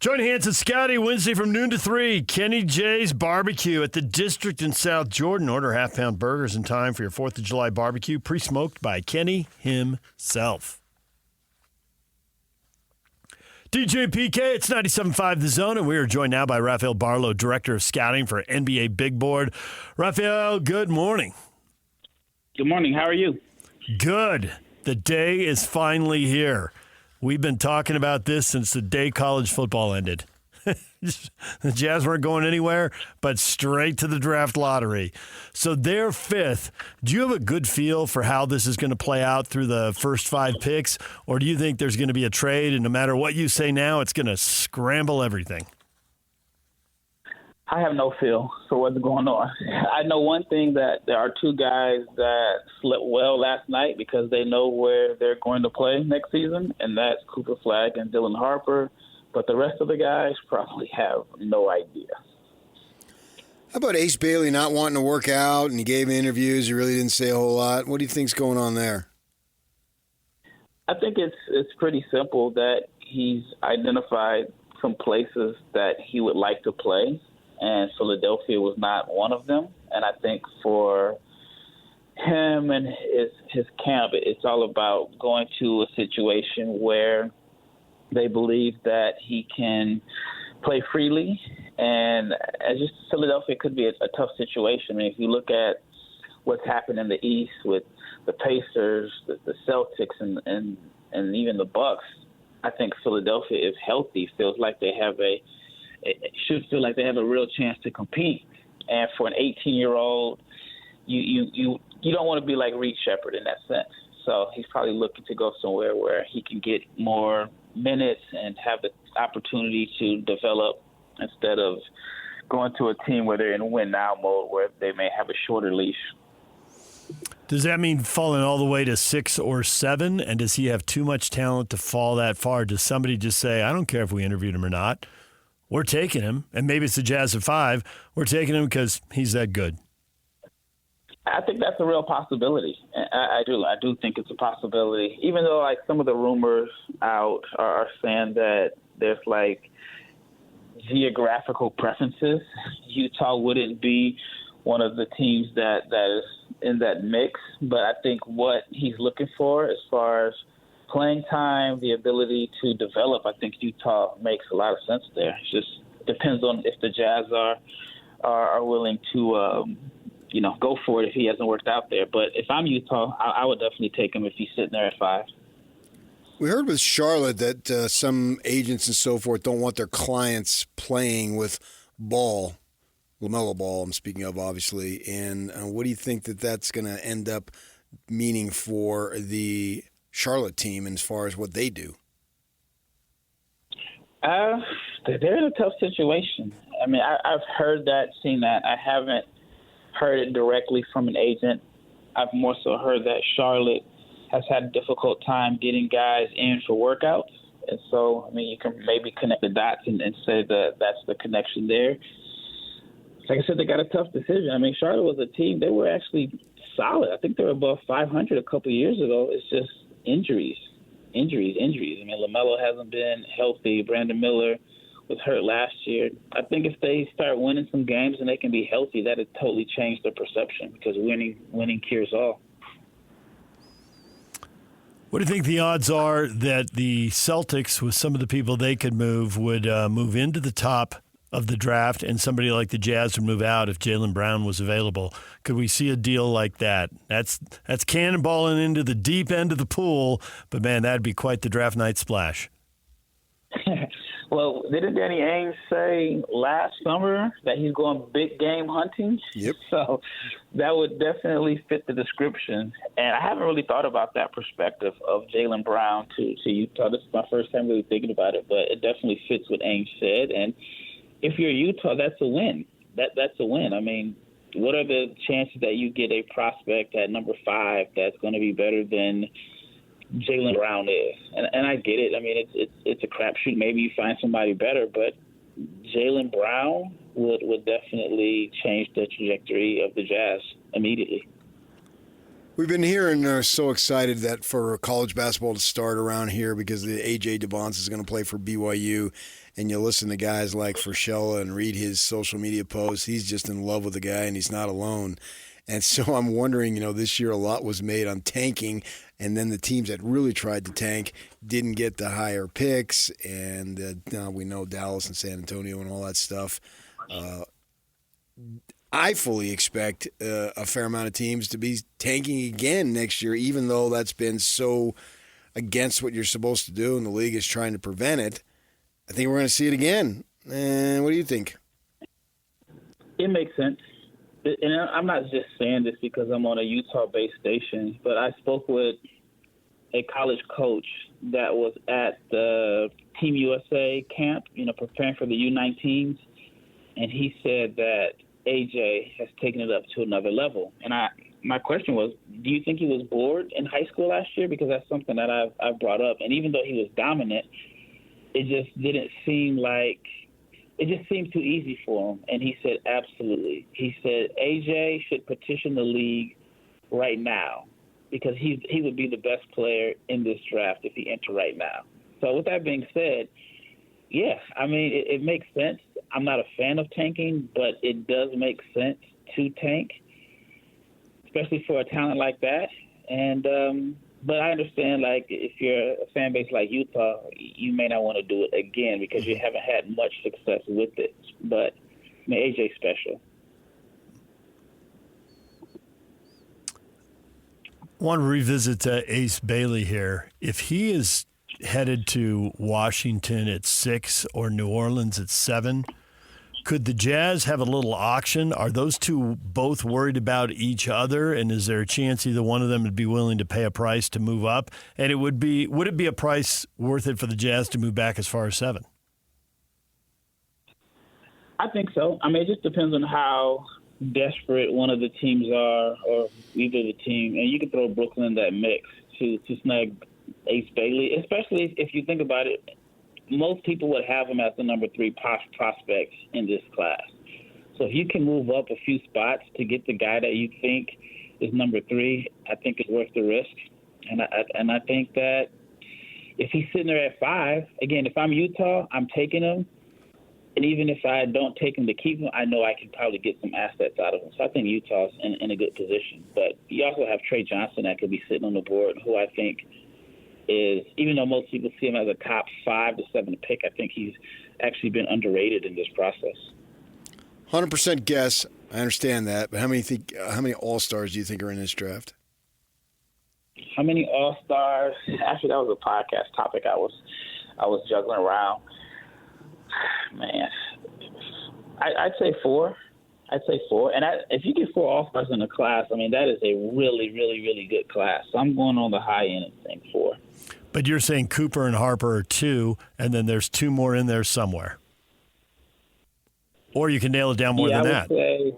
Join Hans and Scotty Wednesday from noon to 3. Kenny J's Barbecue at the District in South Jordan. Order half-pound burgers in time for your 4th of July barbecue, pre-smoked by Kenny himself. DJ PK, it's 97.5 The Zone, and we are joined now by Rafael Barlowe, Director of Scouting for NBA Big Board. Rafael, good morning. Good morning. How are you? Good. The day is finally here. We've been talking about this since the day college football ended. The Jazz weren't going anywhere, but straight to the draft lottery. So they're 5th. Do you have a good feel for how this is going to play out through the first 5 picks, or do you think there's going to be a trade, and no matter what you say now, it's going to scramble everything? I have no feel for what's going on. I know one thing, that there are 2 guys that slept well last night because they know where they're going to play next season, and that's Cooper Flagg and Dylan Harper. But the rest of the guys probably have no idea. How about Ace Bailey not wanting to work out, and he gave interviews, he really didn't say a whole lot? What do you think's going on there? I think it's pretty simple that he's identified some places that he would like to play, and Philadelphia was not one of them. And I think for him and his camp, it's all about going to a situation where they believe that he can play freely. And just Philadelphia could be a tough situation. I mean, if you look at what's happened in the East with the Pacers, the Celtics, and even the Bucks, I think Philadelphia, if healthy, feels like they have should feel like they have a real chance to compete. And for an 18-year-old, you don't want to be like Reed Shepherd in that sense. So he's probably looking to go somewhere where he can get more minutes and have the opportunity to develop instead of going to a team where they're in win-now mode where they may have a shorter leash. Does that mean falling all the way to 6 or 7? And does he have too much talent to fall that far? Does somebody just say, I don't care if we interviewed him or not, we're taking him, and maybe it's the Jazz at 5, we're taking him because he's that good? I think that's a real possibility. I do think it's a possibility, even though like some of the rumors out are saying that there's like geographical preferences. Utah wouldn't be one of the teams that is in that mix, but I think what he's looking for as far as playing time, the ability to develop, I think Utah makes a lot of sense there. It just depends on if the Jazz are willing to go for it if he hasn't worked out there. But if I'm Utah, I would definitely take him if he's sitting there at 5. We heard with Charlotte that some agents and so forth don't want their clients playing with Ball, LaMelo Ball I'm speaking of, obviously. And what do you think that's going to end up meaning for the Charlotte team as far as what they do? They're in a tough situation. I mean, I've heard that, seen that. I haven't heard it directly from an agent. I've more so heard that Charlotte has had a difficult time getting guys in for workouts. And so, I mean, you can maybe connect the dots and say that that's the connection there. Like I said, they got a tough decision. I mean, Charlotte was a team, they were actually solid. I think they were above 500 a couple of years ago. It's just injuries. I mean, LaMelo hasn't been healthy. Brandon Miller was hurt last year. I think if they start winning some games and they can be healthy, that would totally change their perception because winning cures all. What do you think the odds are that the Celtics, with some of the people they could move, would move into the top of the draft and somebody like the Jazz would move out if Jaylen Brown was available? Could we see a deal like that? That's cannonballing into the deep end of the pool, but, man, that'd be quite the draft night splash. Well, didn't Danny Ainge say last summer that he's going big game hunting? Yep. So that would definitely fit the description. And I haven't really thought about that perspective of Jaylen Brown to Utah. This is my first time really thinking about it, but it definitely fits what Ainge said. And if you're Utah, that's a win. That's a win. I mean, what are the chances that you get a prospect at number 5 that's going to be better than Jaylen Brown is? And I get it. I mean, it's a crapshoot. Maybe you find somebody better, but Jaylen Brown would definitely change the trajectory of the Jazz immediately. We've been hearing so excited that for college basketball to start around here because the A.J. Devance is going to play for BYU. And you listen to guys like Frashella and read his social media posts. He's just in love with the guy, and he's not alone. And so I'm wondering, this year a lot was made on tanking, and then the teams that really tried to tank didn't get the higher picks. And now we know Dallas and San Antonio and all that stuff. I fully expect a fair amount of teams to be tanking again next year, even though that's been so against what you're supposed to do, and the league is trying to prevent it. I think we're going to see it again. And what do you think? It makes sense. And I'm not just saying this because I'm on a Utah-based station, but I spoke with a college coach that was at the Team USA camp, preparing for the U19s, and he said that AJ has taken it up to another level. And my question was, do you think he was bored in high school last year? Because that's something that I've brought up. And even though he was dominant, it just didn't seem like – it just seemed too easy for him. And he said, absolutely. He said, AJ should petition the league right now because he would be the best player in this draft if he entered right now. So with that being said, yeah, I mean, it makes sense. I'm not a fan of tanking, but it does make sense to tank, especially for a talent like that. And but I understand, like, if you're a fan base like Utah, you may not want to do it again because you haven't had much success with it. But, I mean, AJ's special. I want to revisit Ace Bailey here. If he is headed to Washington at 6 or New Orleans at 7, could the Jazz have a little auction? Are those two both worried about each other? And is there a chance either one of them would be willing to pay a price to move up? And would it be a price worth it for the Jazz to move back as far as 7? I think so. I mean, it just depends on how desperate one of the teams are or either the team. And you can throw Brooklyn in that mix to snag Ace Bailey, especially if you think about it. Most people would have him as the number 3 prospect in this class. So if you can move up a few spots to get the guy that you think is number 3, I think it's worth the risk. And I think that if he's sitting there at 5, again, if I'm Utah, I'm taking him. And even if I don't take him to keep him, I know I can probably get some assets out of him. So I think Utah's in a good position. But you also have Trey Johnson that could be sitting on the board, who I think is, even though most people see him as a top 5 to 7 pick, I think he's actually been underrated in this process. 100% guess. I understand that, but how many All-Stars do you think are in this draft? How many All-Stars? Actually, that was a podcast topic I was juggling around. Man, I'd say 4. And if you get 4 All-Stars in a class, I mean, that is a really, really, really good class. So I'm going on the high end and saying 4. But you're saying Cooper and Harper are 2, and then there's 2 more in there somewhere. Or you can nail it down more than that. Say,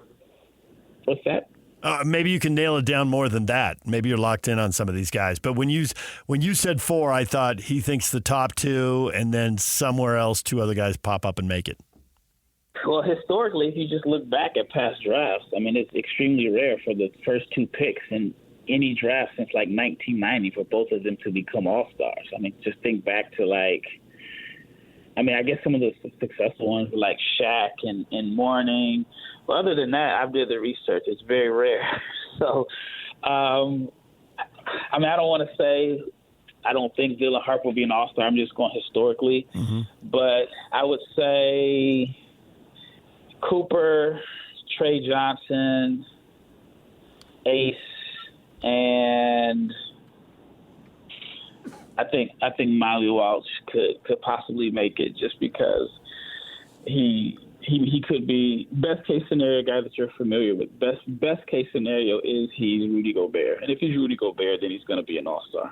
what's that? Maybe you can nail it down more than that. Maybe you're locked in on some of these guys. But when you said 4, I thought he thinks the top 2, and then somewhere else 2 other guys pop up and make it. Well, historically, if you just look back at past drafts, I mean, it's extremely rare for the first 2 picks in any draft since, like, 1990 for both of them to become All-Stars. I mean, just think back to, I guess some of the successful ones were like Shaq and Mourning. But other than that, I've did the research. It's very rare. So, I don't want to say I don't think Dylan Harper will be an All-Star. I'm just going historically. Mm-hmm. But I would say Cooper, Trey Johnson, Ace, and I think Miley Walsh could possibly make it just because he could be best case scenario guy that you're familiar with. Best case scenario is he's Rudy Gobert, and if he's Rudy Gobert, then he's going to be an All-Star.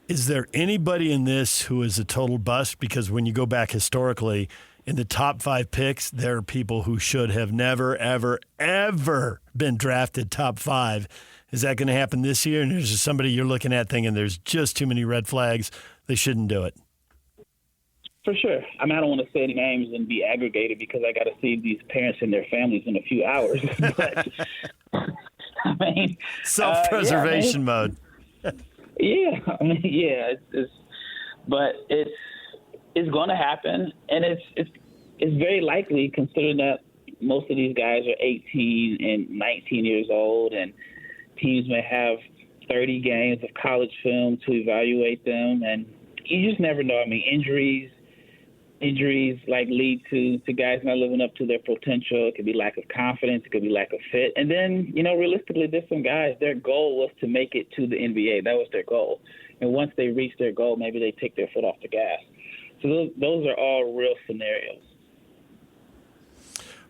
Is there anybody in this who is a total bust? Because when you go back historically, in the top 5 picks, there are people who should have never, ever, ever been drafted top 5. Is that going to happen this year? And there's just somebody you're looking at thinking there's just too many red flags. They shouldn't do it. For sure. I mean, I don't want to say any names and be aggregated because I got to see these parents and their families in a few hours. But I mean, self-preservation mode. Yeah, I mean, yeah. But it's going to happen, and it's very likely considering that most of these guys are 18 and 19 years old, and teams may have 30 games of college film to evaluate them, and you just never know. I mean, injuries like lead to guys not living up to their potential. It could be lack of confidence. It could be lack of fit. And then, realistically, there's some guys, their goal was to make it to the NBA. That was their goal. And once they reach their goal, maybe they take their foot off the gas. So those are all real scenarios.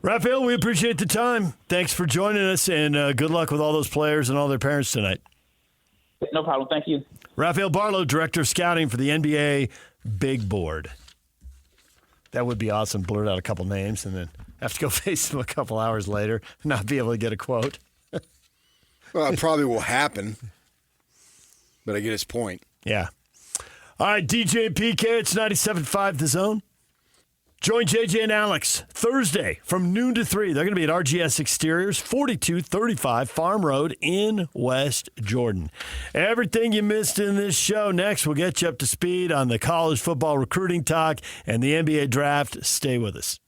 Rafael, we appreciate the time. Thanks for joining us, and good luck with all those players and all their parents tonight. No problem. Thank you. Rafael Barlowe, Director of Scouting for the NBA Big Board. That would be awesome. Blurt out a couple names and then have to go face them a couple hours later and not be able to get a quote. Well, it probably will happen, but I get his point. Yeah. All right, DJ and PK, it's 97.5 The Zone. Join JJ and Alex Thursday from noon to 3. They're going to be at RGS Exteriors, 4235 Farm Road in West Jordan. Everything you missed in this show next will get you up to speed on the college football recruiting talk and the NBA draft. Stay with us.